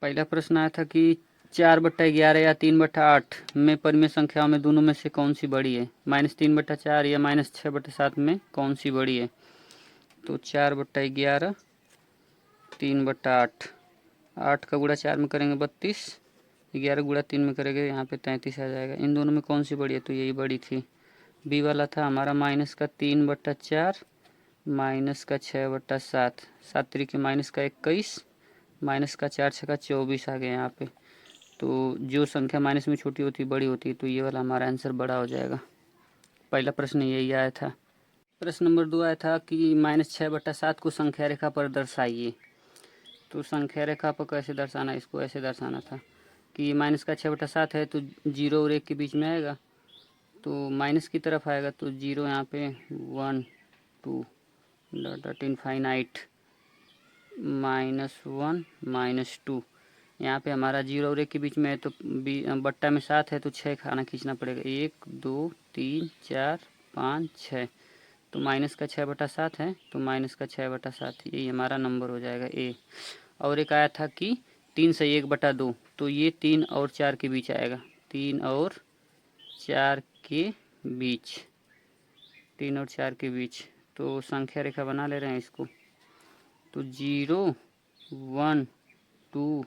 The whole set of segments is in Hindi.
पहला प्रश्न आया था कि 4/11 या 3/8 में परिमेय संख्याओं में दोनों में से कौन सी बड़ी है। -3/4 या -6/7 में कौन सी बड़ी है। तो 4/11, 3/8, 8 का गुणा 4 में करेंगे 32, 11 गुणा 3 में करेंगे यहाँ पे 33 आ जाएगा। इन दोनों में कौन सी बड़ी है, तो यही बड़ी थी। बी वाला था हमारा -3/4 -6/7, 7 तरीके -21, -4×6 = 24 आ गया यहाँ पे। तो जो संख्या माइनस में छोटी होती है बड़ी होती है, तो ये वाला हमारा आंसर बड़ा हो जाएगा। पहला प्रश्न यही आया था। प्रश्न नंबर 2 आया था कि -6/7 को संख्या रेखा पर दर्शाइए। तो संख्या रेखा पर कैसे दर्शाना, इसको ऐसे दर्शाना था कि -6/7 है तो 0 और 1 के बीच में आएगा, तो माइनस की तरफ आएगा, तो 0 यहाँ पे 1 2 डॉट इनफाइनाइट -1 -2। यहाँ पे हमारा 0 और 1 के बीच में है, तो बट्टा में 7 है तो 6 खाना खींचना पड़ेगा। 1 2 3 4 5 6, तो -6/7 है, तो -6/7 यही हमारा नंबर हो जाएगा ए। और एक आया था कि 3 से 1/2, तो ये 3 और 4 के बीच आएगा। 3 और 4 के बीच, 3 और 4 के बीच, तो संख्या रेखा बना ले रहे हैं इसको। तो 0 1 2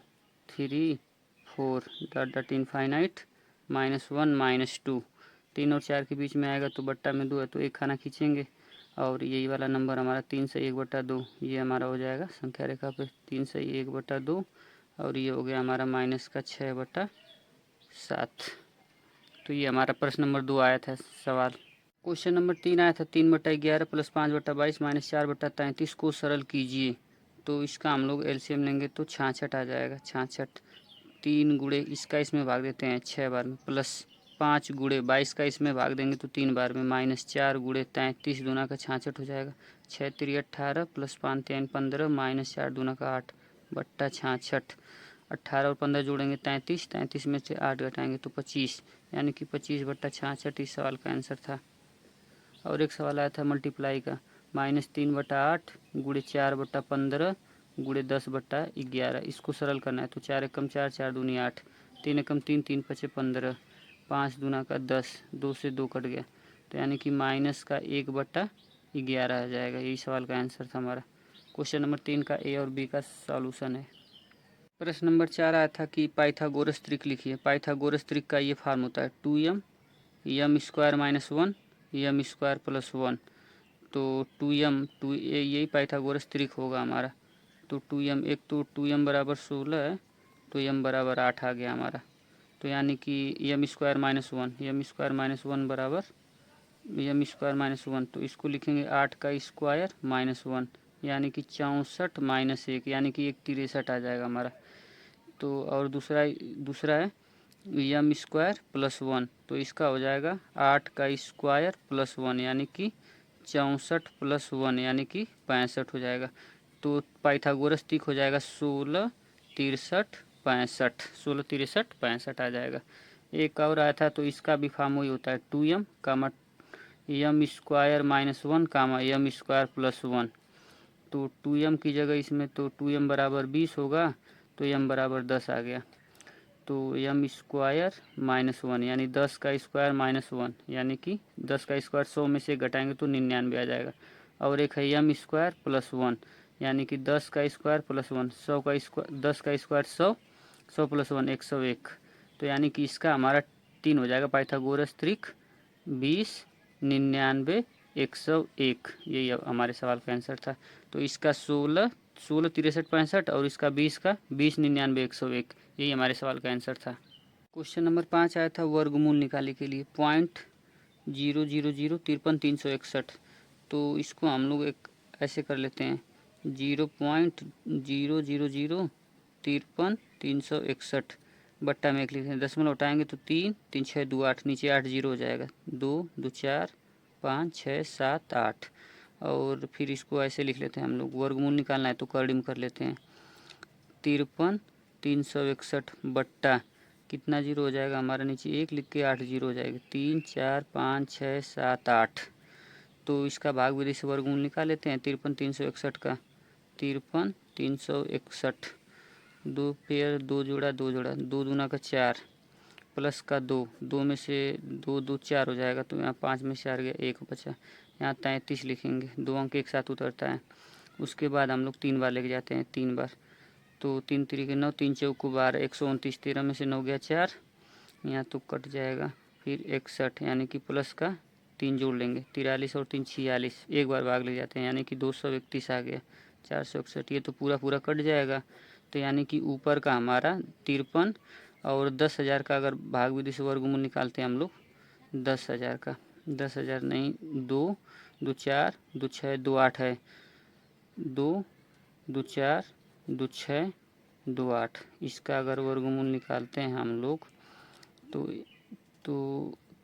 3 4 डॉट इनफाइनाइट -1 -2, 3 और 4 के बीच में आएगा, तो बट्टा में 2 है तो एक खाना खींचेंगे, और यही वाला नंबर हमारा 3 से 1/2, ये हमारा हो जाएगा संख्या रेखा पे 3 से 1/2, और ये हो गया हमारा -6/7। तो ये हमारा प्रश्न नंबर 2 आया था सवाल। क्वेश्चन नंबर 3 आया था 3/11 + 5/22 - 4/33 को सरल कीजिए। तो इसका हम लोग एलसीएम लेंगे तो 66 आ जाएगा। 66 3 गुणे इसका इसमें भाग देते हैं 6 बार में, प्लस 5 गुणे 22 का इसमें भाग देंगे तो 3 बार में, -4 गुणे 33 दूना का 66 हो जाएगा। 6 3 18 + 5 3 15 -4 दूना का 8 बट्टा 66। 18 और 15 जोड़ेंगे 33, 33 में से 8 घटाएंगे तो 25, यानी कि 25/66 इस सवाल का आंसर था। और एक सवाल आया था मल्टीप्लाई का, -3/8 गुणे 4/15 गुणे 10/11, इसको सरल करना है। तो 4 एकम 4 4 दूनी 8, 3 एकम 3 3 पचे 15, 5 दूना का 10, 2 से 2 कट गया, तो यानी कि -1/11 आ जाएगा। यही सवाल का आंसर था हमारा। क्वेश्चन नंबर 3 का ए और बी का सॉल्यूशन है। प्रश्न नंबर 4 आया था कि पाइथागोरस त्रिक लिखिए। पाइथागोरस त्रिक का ये फॉर्म होता है 2m m² - 1 m² + 1। तो 2m यही पाइथागोरस त्रिक होगा हमारा। तो 2m, एक तो 2m बराबर 16 है, तो m बराबर 8 आ गया हमारा। तो यानी कि m² - 1 m² - 1 बराबर m² - 1, तो इसको लिखेंगे 8 का स्क्वायर -1, यानी कि 64 - 1, यानी कि 163 आ जाएगा हमारा। तो और दूसरा है m² + 1, तो इसका हो जाएगा 8 का स्क्वायर + 1, यानी कि 64 + 1 यानी कि 65 हो जाएगा। तो पाइथागोरस त्रिक हो जाएगा 16 63 65, 16 63 65 आ जाएगा। एक और आया था, तो इसका भी फॉर्म वही होता है 2m m² - 1 m² + 1। तो 2m की जगह इसमें तो 2m बराबर 20 होगा, तो m बराबर 10 आ गया। तो m² - 1 यानी 10 का स्क्वायर -1, यानी कि 10 का स्क्वायर 100 में से घटाएंगे तो 99 आ जाएगा। और एक है m² + 1, यानी कि 10 का स्क्वायर + 1, 100 का स्क्वायर 10 का स्क्वायर 100, 100 + 1 101, तो यानी कि इसका हमारा 3 हो जाएगा पाइथागोरस त्रिक 20 99 101। यही हमारे सवाल का आंसर था। तो इसका 16 63 65 और इसका 20 का 20 99 101, यही हमारे सवाल का आंसर था। क्वेश्चन नंबर 5 आया था वर्गमूल निकालने के लिए 0.00053 361। तो इसको हम लोग एक ऐसे कर लेते हैं 0.00053 बट्टा में एक लिखते हैं, दशमलव उठाएंगे तो 3 3 6 2 8, नीचे 8 जीरो हो जाएगा, 2 2 4 5 6 7 8। और फिर इसको ऐसे लिख लेते हैं हम लोग, वर्गमूल निकालना है तो कर्डिम कर लेते हैं 53 361 बट्टा कितना जीरो हो जाएगा हमारा, नीचे 1 लिख के 8 जीरो हो जाएगा, 3 4 5 6 7 8। तो इसका भाग विधि से वर्गमूल निकाल लेते हैं 53 361 का, 53 361 दो पेयर, दो जोड़ा, दो जोड़ा, दो दूना का 4 प्लस का 2, 2 में से 2 2 4 हो जाएगा, तो यहाँ 5 में 4 गया, 1 बचा। यहाँ 33 लिखेंगे, 2 अंक एक साथ उतरता है। उसके बाद हम लोग 3 बार लेके जाते हैं, 3 बार, तो 3 3 9, 3 चौक 12, 129, 13 में से 9 गया 4, यहाँ तो कट जाएगा। फिर 61 यानी कि प्लस का 3 जोड़ लेंगे, 43 और 3 46, एक बार भाग ले जाते हैं यानी कि 231 आ गया, 461, ये तो पूरा पूरा कट जाएगा। तो यानी कि ऊपर का हमारा 53 और 10,000 का अगर भाग विधि से वर्गमूल निकालते हैं हम लोग 10,000 का, 10,000 नहीं, 2 2 4 2 6 2 8 है, 2 2 4 2 6 2 8, इसका अगर वर्गमूल निकालते हैं हम लोग तो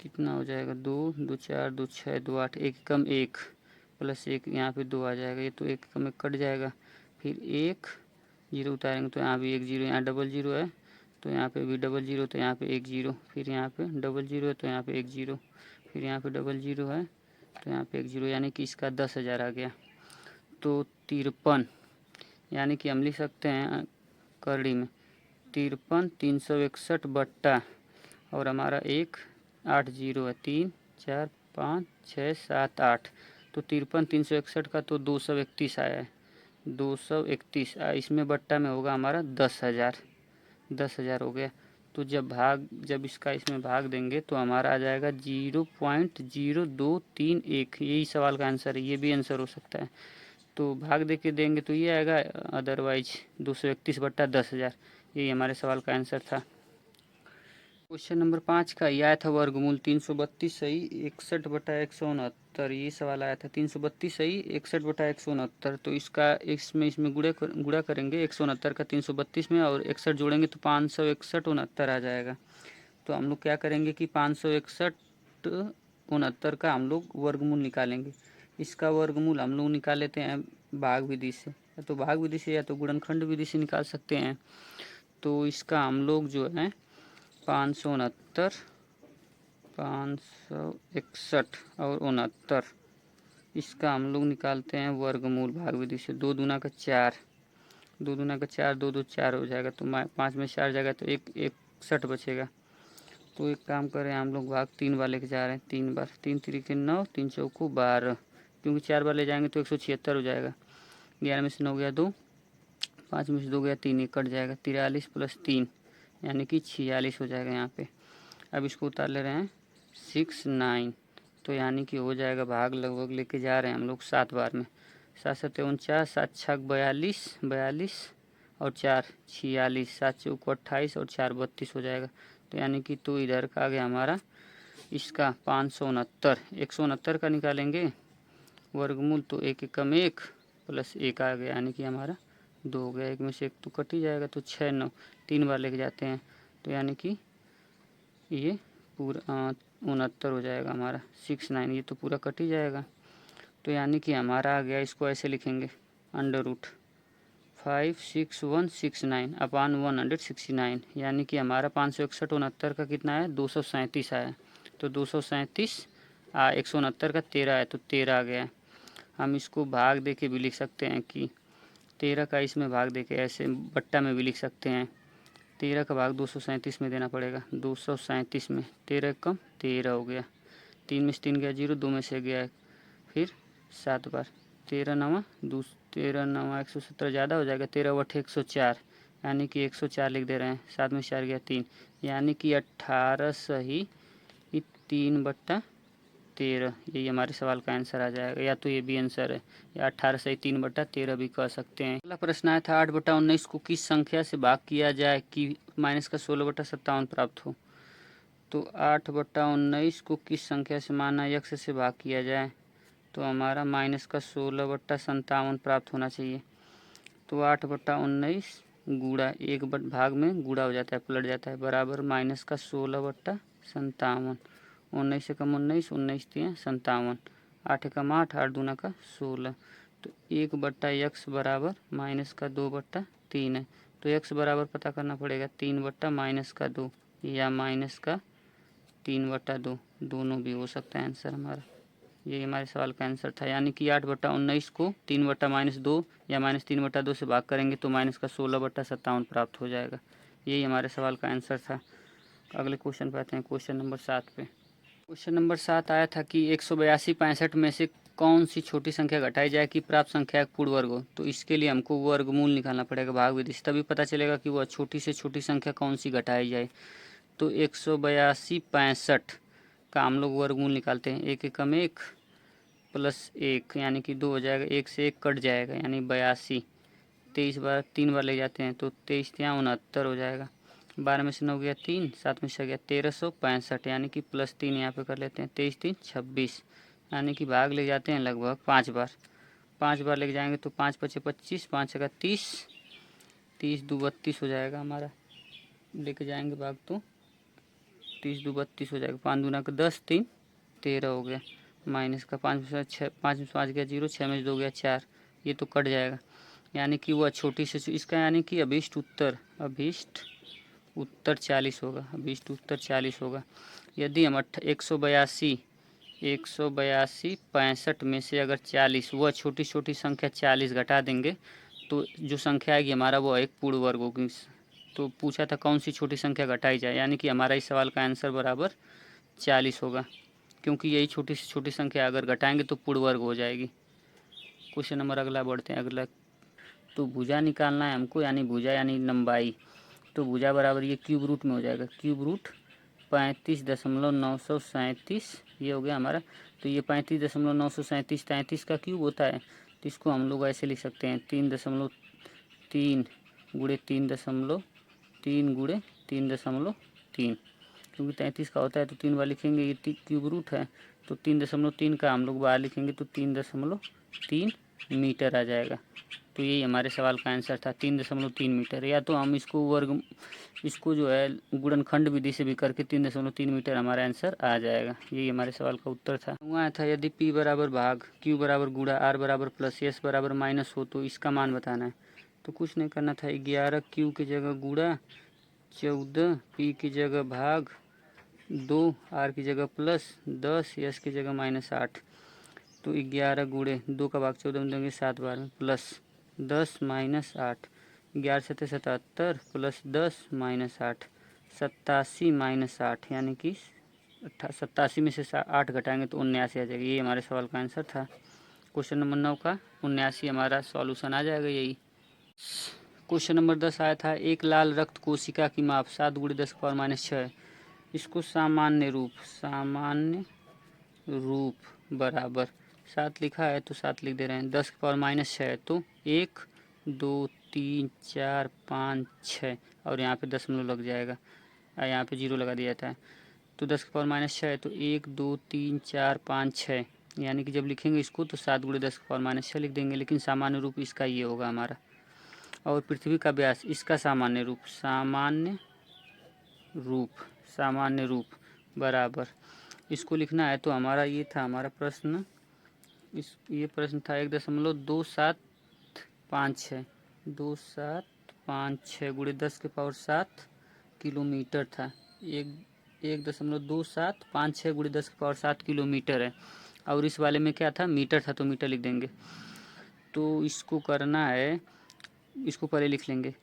कितना हो जाएगा, 2 2 4 2 6 2 8, एक कम 1 प्लस 1, यहाँ पे 2 आ जाएगा, ये तो एक कम 1 कट जाएगा। फिर 1 जीरो उतारेंगे तो यहाँ भी 1 जीरो, यहाँ डबल जीरो है तो यहाँ पे भी डबल जीरो, तो यहाँ पे 1 जीरो, फिर यहाँ पे डबल जीरो है तो यहाँ पे 1 जीरो, फिर यहाँ पे डबल जीरो है तो यहाँ पे 1 जीरो, यानी कि इसका 10,000 आ गया। तो 53 यानी कि हम लिख सकते हैं करड़ी में 53 361 बट्टा, और हमारा 1 8 जीरो है, 3 4 5 6 7 8, तो 53 361 का तो 231 आया है, 231, इसमें बट्टा में होगा हमारा 10,000, 10,000 हो गया। तो जब इसका इसमें भाग देंगे तो हमारा आ जाएगा 0.0231, यही सवाल का आंसर है, ये भी आंसर हो सकता है। तो भाग दे के देंगे तो ये आएगा, अदरवाइज 231 बट्टा 10,000, यही हमारे सवाल का आंसर था। क्वेश्चन नंबर 5 का ये आया था वर्गमूल 332 सही 61 बटा 169, ये सवाल आया था 332 सही 61 बटा 169, तो इसका इसमें गुड़ा करेंगे 169 का 332 में, और 61 जोड़ेंगे तो 561 69 आ जाएगा। तो हम लोग क्या करेंगे कि 561 69 का हम लोग वर्गमूल निकालेंगे। इसका वर्गमूल हम लोग निकाल लेते हैं भाग विधि से, या तो भाग विधि से या तो गुणनखंड विधि से निकाल सकते हैं। तो इसका हम लोग जो है 569 561 और 69, इसका हम लोग निकालते हैं वर्गमूल भाग विधि से। 2 दूना का 4, 2 दूना का 4, 2 2 4 हो जाएगा, तो 5 में 4 जाएगा तो 61 बचेगा। तो एक काम करें हम लोग भाग 3 बार लेके जा रहे हैं, 3 बार, 3 3 9, 3 चौको 12, क्योंकि 4 बार ले जाएंगे तो 176 हो जाएगा। 11 में से 9 गया 2, 5 में से 2 गया 3, ये कट जाएगा, 43 प्लस 3 यानी कि 46 हो जाएगा यहाँ पे। अब इसको उतार ले रहे हैं 69, तो यानी कि हो जाएगा भाग लगभग लेके जा रहे हैं हम लोग 7 बार में, 7 7 49, 7 6 42 42 और 4 46, 7 चौको 28 और 4 32 हो जाएगा। तो यानी कि तो इधर का आ गया हमारा इसका 569, 169 का निकालेंगे वर्गमूल, तो 1 कम 1 प्लस 1 आ गया, यानी कि हमारा 2 हो गया, 1 में से 1 तो कट ही जाएगा, तो 6 9, 3 बार लेके जाते हैं तो यानी कि ये पूरा 69 हो जाएगा हमारा, 69, ये तो पूरा कट ही जाएगा। तो यानी कि हमारा आ गया, इसको ऐसे लिखेंगे √56169 अपान 169, यानी कि हमारा 561 69 का कितना है 237 आया, तो 237 169 का 13 है तो 13 आ गया। हम इसको भाग दे के भी लिख सकते हैं कि 13 का इसमें भाग दे के ऐसे बट्टा में भी लिख सकते हैं, 13 का भाग 237 में देना पड़ेगा, 237 में 13 कम 13 हो गया, 3 में से 3 गया 0, 2 में से गया, फिर 7 बार, 13 9 117 ज़्यादा हो जाएगा, 13 बटे 104 यानी कि 104 लिख दे रहे हैं, 7 में 4 गया 3, यानी कि 18 सही 3 बट्टा 13, यही हमारे सवाल का आंसर आ जाएगा, या तो ये भी आंसर है, या 18 सही 3 बट्टा 13 भी कह सकते हैं। अगला प्रश्न आया था 8 बटा 19 को किस संख्या से भाग किया जाए कि माइनस का 16 बटा 57 प्राप्त हो। तो 8 बटा 19 को किस संख्या से माना यक्ष से भाग किया जाए, तो हमारा माइनस का 16 बट्टा 57 प्राप्त होना चाहिए। तो 8 बटा 19 गुड़ा एक भाग में गुड़ा हो जाता है, पलट जाता है, बराबर माइनस का 16 बट्टा 57, 19 से कम 19, 19 3 57, 8 कम 8, 8 दूना का 16, तो 1 बट्टा यक्स बराबर माइनस का 2 बट्टा 3 है। तो यक्स बराबर पता करना पड़ेगा 3 बट्टा माइनस का 2 या माइनस का 3 बट्टा 2, दोनों भी हो सकता है आंसर हमारा। यही हमारे सवाल का आंसर था। यानी कि 8/19 को 3/-2 या -3/2 से भाग करेंगे तो माइनस का 16/57 प्राप्त हो जाएगा। यही हमारे सवाल का आंसर था। अगले क्वेश्चन पे आते हैं, क्वेश्चन नंबर 7 पे। क्वेश्चन नंबर 7 आया था कि 182/65 में से कौन सी छोटी संख्या घटाई जाए कि प्राप्त संख्या एक पूर्ण वर्ग हो। तो इसके लिए हमको वर्गमूल निकालना पड़ेगा भाग विधि से, तभी पता चलेगा कि वह छोटी से छोटी संख्या कौन सी घटाई जाए। तो 182/65 का हम लोग वर्गमूल निकालते हैं। 1 एकम 1 प्लस 1 यानी कि 2 हो जाएगा। 1 से 1 कट जाएगा यानी 82। 23 बार 3 बार ले जाते हैं तो 23 तिया 69 हो जाएगा। 12 में से 9 गया 3, 7 में से गया 1365 यानी कि +3 यहाँ पे कर लेते हैं। 23 3 26 यानी कि भाग ले जाते हैं लगभग 5 बार। 5 बार लेके जाएंगे तो 5 पचे 25, 5 का 30, 30 2 32 हो जाएगा हमारा। लेके जाएंगे भाग तो 30 2 32 हो जाएगा। 5 दूना का 10, 3 13 हो गया। माइनस का 5 में 6, 5 में 5 गया 0, 6 में 2 गया 4, ये तो कट जाएगा। यानी कि वह छोटी से इसका यानी कि अभीष्ट उत्तर 40 होगा। अभीष्ट उत्तर 40 होगा। यदि हम 182/65 में से अगर 40 वह छोटी छोटी संख्या 40 घटा देंगे तो जो संख्या आएगी हमारा वो एक पूर्ण वर्ग होगी। तो पूछा था कौन सी छोटी संख्या घटाई जाए, यानी कि हमारा इस सवाल का आंसर बराबर 40 होगा, क्योंकि यही छोटी से छोटी संख्या अगर घटाएंगे तो पूर्ण वर्ग हो जाएगी। क्वेश्चन नंबर अगला बढ़ते हैं। अगला तो भुजा निकालना है हमको, यानी भुजा यानी लंबाई। तो भुजा बराबर ये क्यूब रूट में हो जाएगा। क्यूब रूट 35.937 ये हो गया हमारा। तो ये 35.937 33 का क्यूब होता है। तो इसको हम लोग ऐसे लिख सकते हैं 3.3 गुणे 3.3 गुणे 3.3, क्योंकि 33 का होता है तो 3 बार लिखेंगे। ये क्यूब रूट है तो 3.3 का हम लोग बाहर लिखेंगे तो 3.3 मीटर आ जाएगा। तो यही हमारे सवाल का आंसर था 3.3 मीटर। या तो हम इसको जो है गुणनखंड विधि से भी करके 3.3 मीटर हमारा आंसर आ जाएगा। यही हमारे सवाल का उत्तर था। वहाँ था यदि P बराबर भाग, Q बराबर गुणा, R बराबर प्लस, S बराबर माइनस हो तो इसका मान बताना है। तो कुछ नहीं करना था, 11 Q की जगह गुणा, 14 P की जगह भाग, 2 R की जगह प्लस, 10 S की जगह -8। तो 11 गुणे 2 का भाग 14 में देंगे 7 बार में, प्लस 10 - 8, 11 7 77 प्लस 10 - 8, 87 - 8 यानी कि 87 में से 8 घटाएंगे तो 79 आ जाएगा। ये हमारे सवाल का आंसर था। क्वेश्चन नंबर 9 का 79 हमारा सॉल्यूशन आ जाएगा यही। क्वेश्चन नंबर 10 आया था एक लाल रक्त कोशिका की माप 7 × 10⁻⁶। इसको सामान्य रूप बराबर 7 लिखा है तो 7 लिख दे रहे हैं। 10⁻⁶ तो 1 2 3 4 5 6 और यहाँ पे दशमलव लग जाएगा, यहाँ पे 0 लगा दिया जाता है। तो 10⁻⁶ तो 1 2 3 4 5 6, यानी कि जब लिखेंगे इसको तो 7 × 10⁻⁶ लिख देंगे, लेकिन सामान्य रूप इसका ये होगा हमारा। और पृथ्वी का व्यास इसका सामान्य रूप बराबर इसको लिखना है। तो हमारा ये था हमारा प्रश्न, ये प्रश्न था 1.2756 2756 × 10⁻7 किलोमीटर था। 1.2756 × 10⁻7 किलोमीटर है। और इस वाले में क्या था, मीटर था तो मीटर लिख देंगे। तो इसको करना है, इसको पहले लिख लेंगे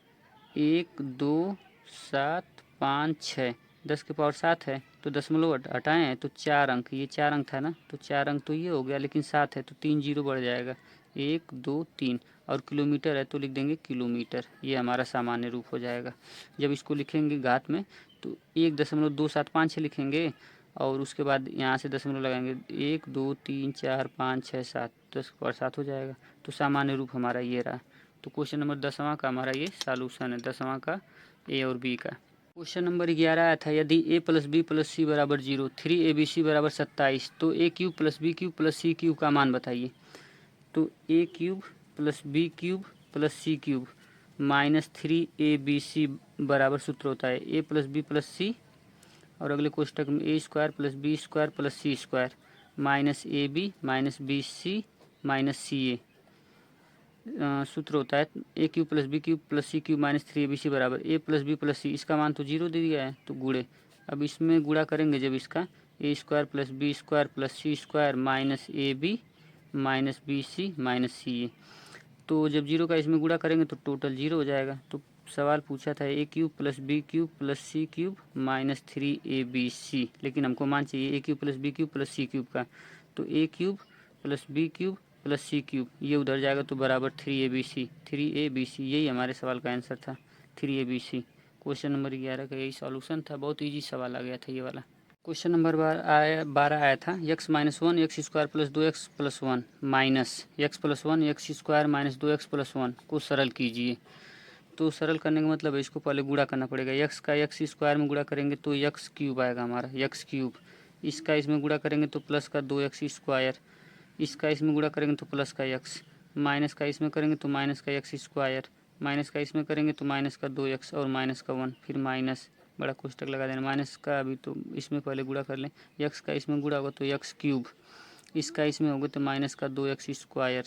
1 2 7 5 6, 10⁻7 है तो दशमलव हटाएँ हैं तो 4 अंक, ये 4 अंक था ना, तो 4 अंक तो ये हो गया, लेकिन 7 है तो 3 0 बढ़ जाएगा, 1 2 3। और किलोमीटर है तो लिख देंगे किलोमीटर। ये हमारा सामान्य रूप हो जाएगा। जब इसको लिखेंगे घात में तो 1.2756 लिखेंगे और उसके बाद यहाँ से दशमलव लगाएंगे 1 2 3 4 5 6 7, 10⁻7 हो जाएगा। तो सामान्य रूप हमारा ये रहा। तो क्वेश्चन नंबर 10वां का हमारा ये सॉल्यूशन है, 10वां का ए और बी का। क्वेश्चन नंबर 11 आया था यदि a + b + c = 0, 3abc = 27 तो a³ + b³ + c³ का मान बताइए। तो a³ + b³ + c³ -3abc बराबर सूत्र होता है a + b + c, और अगले कोष्टक में a² + b² + c² -ab - bc - ca सूत्र होता है a³ + b³ + c³ -3abc बराबर a + b + c। इसका मान तो 0 दे दिया है तो गुणे, अब इसमें गुणा करेंगे जब इसका A square plus B square plus C square minus A B minus B C minus C A. तो जब जीरो का इसमें गुणा करेंगे तो टोटल जीरो हो जाएगा। तो सवाल पूछा था A cube plus B cube plus C cube minus 3abc, लेकिन हमको मान चाहिए A cube plus B cube plus C cube का। तो A cube plus B cube plus C cube ये उधर जाएगा तो बराबर 3abc यही हमारे सवाल का आंसर था 3abc। क्वेश्चन नंबर 11 का यही सॉल्यूशन था। बहुत ईजी सवाल आ गया था ये वाला। क्वेश्चन नंबर 12 आया था x minus 1 x square plus 2x plus 1 minus x plus 1 x square minus 2x plus 1 को सरल कीजिए। तो सरल करने का मतलब है इसको पहले गुणा करना पड़ेगा। x का एक्स स्क्वायर में गुणा करेंगे तो x क्यूब आएगा हमारा, x क्यूब। इसका इसमें गुणा करेंगे तो प्लस का 2x स्क्वायर, इसका इसमें गुणा करेंगे तो प्लस का x, माइनस का इसमें करेंगे तो माइनस का x स्क्वायर, माइनस का इसमें करेंगे तो माइनस का 2x और माइनस का 1, फिर माइनस बड़ा कोष्टक लगा देना। माइनस का अभी तो इसमें पहले गुणा कर लें, x का इसमें गुणा होगा तो x क्यूब, इसका इसमें होगा तो माइनस का 2x स्क्वायर,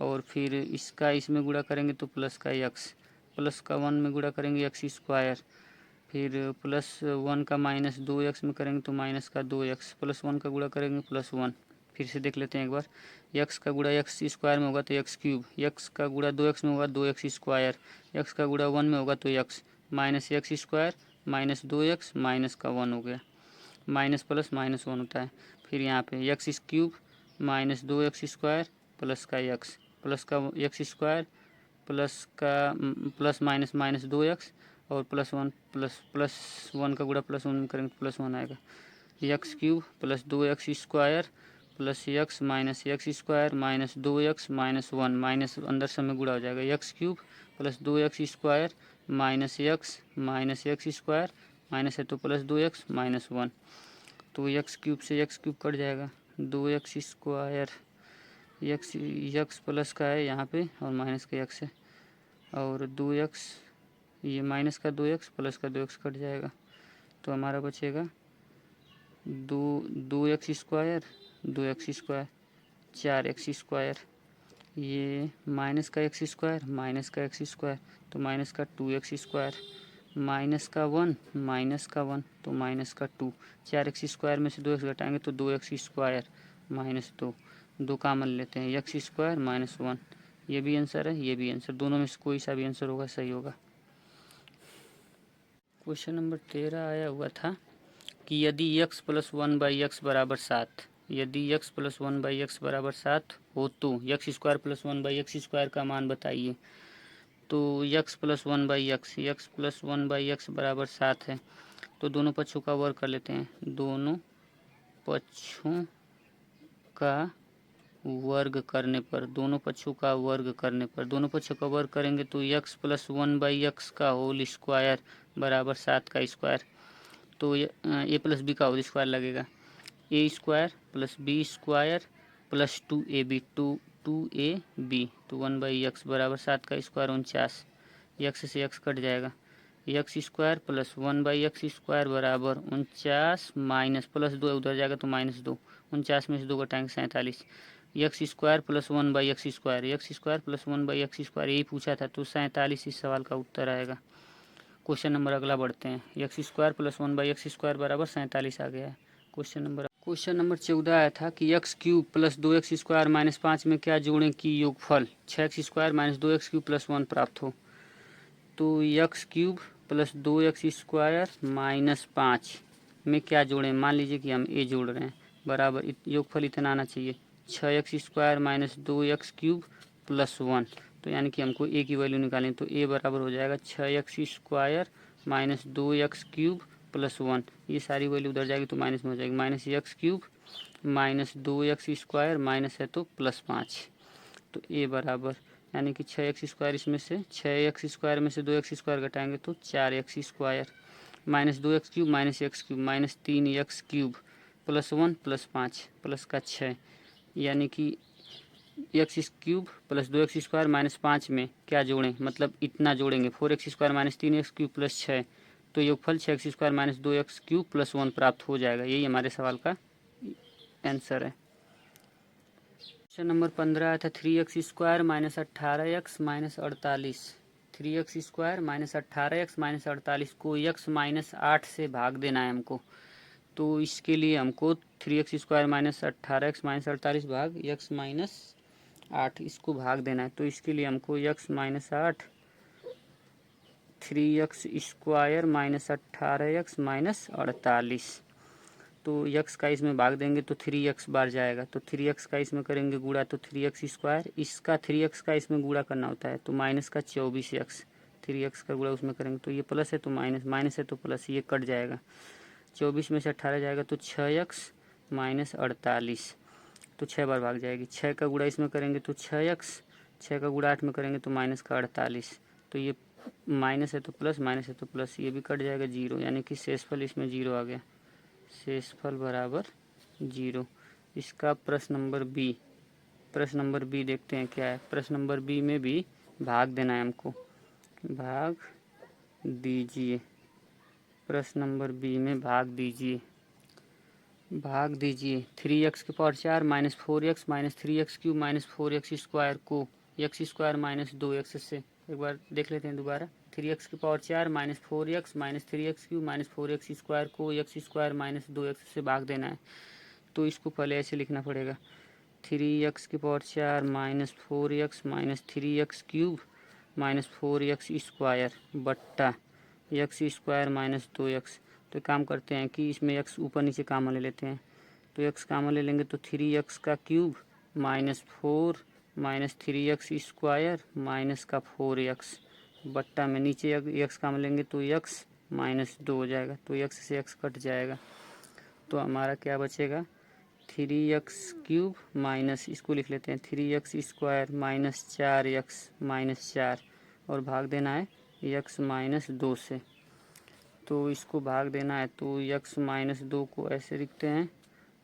और फिर इसका इसमें गुणा करेंगे तो प्लस का x, प्लस का 1 में गुणा करेंगे x स्क्वायर, फिर प्लस 1 का माइनस 2x में करेंगे तो माइनस का 2x, प्लस 1 का गुणा करेंगे प्लस 1। फिर से देख लेते हैं एक बार, x का गुणा x स्क्वायर में होगा तो x क्यूब, x का गुणा 2x में होगा 2x स्क्वायर, x का गुणा 1 में होगा तो x, minus x square minus 2x minus का 1 हो गया, माइनस प्लस माइनस 1 होता है। फिर यहाँ पे x cube minus 2x square plus का x, प्लस का x square plus minus minus 2x और प्लस 1 प्लस 1 का गुणा प्लस 1 में करेंगे प्लस 1 आएगा। x cube plus 2x square plus x minus x square minus 2x minus 1, minus अंदर समय गुणा हो जाएगा। x cube plus 2x square minus x square minus है तो प्लस 2x माइनस 1, तो x क्यूब से x क्यूब कट जाएगा, 2x स्क्वायर x प्लस का है यहाँ पे और माइनस का x है, और 2x ये माइनस का 2x प्लस का 2x कट जाएगा, तो हमारा बचेगा 2x स्क्वायर 4x स्क्वायर, ये माइनस का x स्क्वायर तो माइनस का 2x स्क्वायर, माइनस का 1 तो माइनस का 2, 4x स्क्वायर में से 2x घटाएंगे तो 2x स्क्वायर माइनस 2 कॉमन लेते हैं, x स्क्वायर माइनस 1, ये भी आंसर है ये भी आंसर, दोनों में से कोई सा भी आंसर होगा सही होगा। क्वेश्चन नंबर 13 आया हुआ था कि यदि x प्लस 1/x बराबर 7, यदि x प्लस 1/x बराबर 7 हो तो x square plus 1/x square का मान बताइए। तो x प्लस 1/x बराबर 7 है, तो दोनों पक्षों का वर्ग कर लेते हैं, दोनों पक्षों का वर्ग करने पर दोनों पक्षों का वर्ग करेंगे तो x प्लस 1/x का होल स्क्वायर बराबर 7 का स्क्वायर, तो a प्लस बी का होल स्क्वायर लगेगा, a square plus B square plus 2ab तो 1/x बराबर 7 का स्क्वायर 49, x से x कट जाएगा, x square plus 1/x square बराबर 49 माइनस प्लस 2 उधर जाएगा तो माइनस 2, 49 में से 2 घटाएंगे 47, x square plus 1/x square यही पूछा था, तो 47 इस सवाल का उत्तर आएगा। क्वेश्चन नंबर अगला बढ़ते हैं, x square plus 1/x square बराबर 47 आ गया है। क्वेश्चन नंबर 14 आया था कि x cube plus 2x square minus 5 में क्या जोड़ें कि योगफल 6x square minus 2x cube plus 1 प्राप्त हो। तो x cube plus 2x square minus 5 में क्या जोड़ें, मान लीजिए कि हम a जोड़ रहे हैं, बराबर योगफल इतना आना चाहिए 6x square minus 2x cube plus 1, तो यानी कि हमको a की वैल्यू निकालें, तो a बराबर हो जाएगा 6x square minus 2x cube plus 1, ये सारी वैल्यू उधर जाएगी तो माइनस में हो जाएगी, minus x cube minus 2x square minus है तो प्लस 5, तो a बराबर यानी कि 6x स्क्वायर इसमें से 6x स्क्वायर में से 2x स्क्वायर घटाएंगे तो 4x square minus 2x cube minus x cube minus 3x cube plus 1 plus 5 plus का 6, यानी कि x cube plus 2x square minus 5 में क्या जोड़ें, मतलब इतना जोड़ेंगे 4x square minus 3x cube plus 6, तो योगफल 6x square minus 2x cube plus 1 प्राप्त हो जाएगा, यही हमारे सवाल का आंसर है। क्वेश्चन नंबर 15 आया था 3x square minus 18x minus 48, 3x square minus 18x minus 48 को x माइनस 8 से भाग देना है हमको। तो इसके लिए हमको 3x² माइनस 18x माइनस 48 भाग x माइनस 8 इसको भाग देना है। तो इसके लिए हमको x minus 8 3x² minus 18x minus 48, तो x का इसमें भाग देंगे तो 3x बार जाएगा, तो 3x का इसमें करेंगे गुणा तो 3x², इसका 3x का इसमें गुणा करना होता है तो माइनस का 24x, 3x का गुणा उसमें करेंगे तो ये प्लस है तो माइनस, माइनस है तो प्लस, ये कट जाएगा। 24 में से 18 जाएगा तो 6x माइनस 48, तो 6 बार भाग जाएगी। 6 का गुणा इसमें करेंगे तो 6x, 6 का गुणा 8 में करेंगे तो माइनस का 48, तो ये माइनस है तो प्लस, माइनस है तो प्लस, ये भी कट जाएगा 0, यानी कि शेषफल इसमें 0 आ गया। शेषफल बराबर 0। इसका प्रश्न नंबर बी, प्रश्न नंबर बी देखते हैं क्या है। प्रश्न नंबर बी में भी भाग देना है हमको, भाग दीजिए। प्रश्न नंबर बी में भाग दीजिए, भाग दीजिए 3x⁴ minus 4x minus 3x³ minus 4x² को x² माइनस 2x से, एक बार देख लेते हैं दोबारा। 3x⁴ minus 4x minus 3x³ minus 4x² को x² माइनस 2x से भाग देना है। तो इसको पहले ऐसे लिखना पड़ेगा, 3x⁴ minus 4x minus 3x³ minus 4x² बट्टा x² माइनस 2x। तो काम करते हैं कि इसमें x ऊपर नीचे कामन ले लेते हैं, तो x कामन ले लेंगे तो 3x³ minus 4 minus 3x² minus का 4x बट्टा में नीचे x कामन लेंगे तो x माइनस 2 हो जाएगा, तो x से x कट जाएगा। तो हमारा क्या बचेगा, 3x³ माइनस, इसको लिख लेते हैं 3x² माइनस 4x माइनस 4, और भाग देना है x माइनस 2 से। तो इसको भाग देना है तो x माइनस 2 को ऐसे लिखते हैं,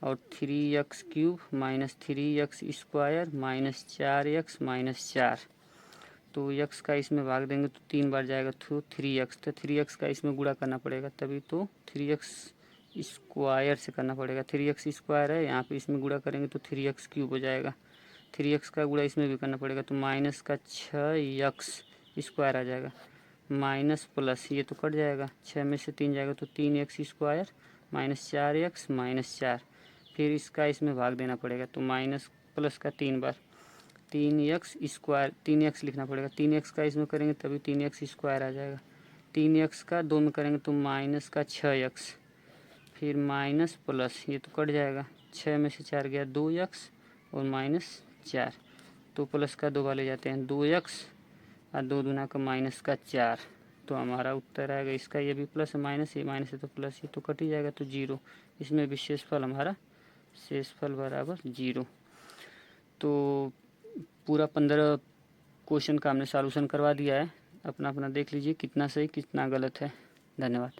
और 3x³ minus 3x² minus 4x minus 4, तो x का इसमें भाग देंगे तो 3 बार जाएगा तो 3x, तो 3x का इसमें गुणा करना पड़ेगा, तभी तो 3x² से करना पड़ेगा। 3x² है यहाँ पे, इसमें गुणा करेंगे तो 3x³ हो जाएगा। 3x का गुणा इसमें भी करना पड़ेगा तो माइनस का 6x² आ जाएगा, माइनस प्लस, ये तो कट जाएगा, 6 में से 3 जाएगा तो 3x² माइनस 4x माइनस 4, फिर इसका इसमें भाग देना पड़ेगा तो माइनस प्लस का 3 बार, 3x², 3x लिखना पड़ेगा, 3x का इसमें करेंगे तभी 3x² आ जाएगा। 3x का 2 में करेंगे तो माइनस का 6x, फिर माइनस प्लस, ये तो कट जाएगा, 6 में से 4 गया 2x और माइनस 4, तो प्लस का 2 वाले जाते हैं 2x और 2 दूना का माइनस का 4, तो हमारा उत्तर आएगा इसका। ये भी प्लस है, माइनस, ये माइनस है तो प्लस, ये तो कट ही जाएगा तो 0। इसमें भी शेषफल हमारा, शेषफल बराबर 0। तो पूरा 15 क्वेश्चन का हमने सॉल्यूशन करवा दिया है, अपना अपना देख लीजिए कितना सही कितना गलत है। धन्यवाद।